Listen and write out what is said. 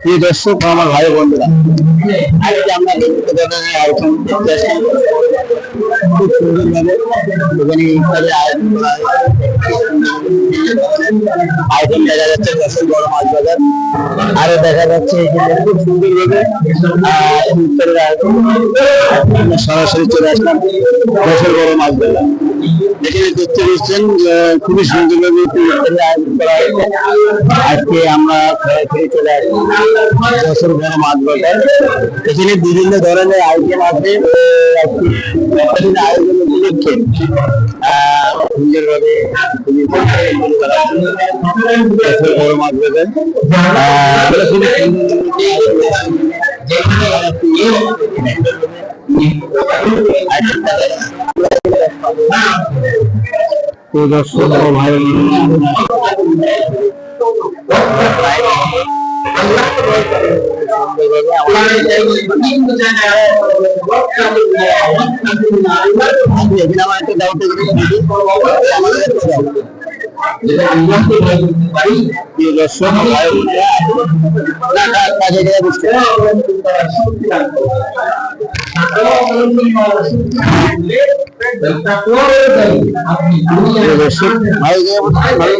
প্রিয় দর্শক আমার ভাই বন্ধুরা, আজকে আমরা বিভিন্ন ধরনের আয়োজন দেখতে আসছি। খুব সুন্দরভাবে এখানে ইফতারের আয়োজন করা হয়। আইটেম দেখা যাচ্ছে যশোর বড় মাছ বাজার, আরো দেখা যাচ্ছে এখানে খুব সুন্দরভাবে ইফতারের আয়োজন। আমরা সরাসরি চলে আসলাম যশোর বড় মাছ বাজার। এখানে দেখতে পাচ্ছেন খুবই সুন্দরভাবে ইফতারের আয়োজন করা হয়েছে। আজকে আমরা সরাসরি চলে আসছি যশোর বড় মাছ বাজার। এখানে বিভিন্ন ধরনের আইটেম আছে। আয়োজন উপলক্ষে সুন্দরভাবে বড় মাছ বাজার দর্শক ভাই ভাই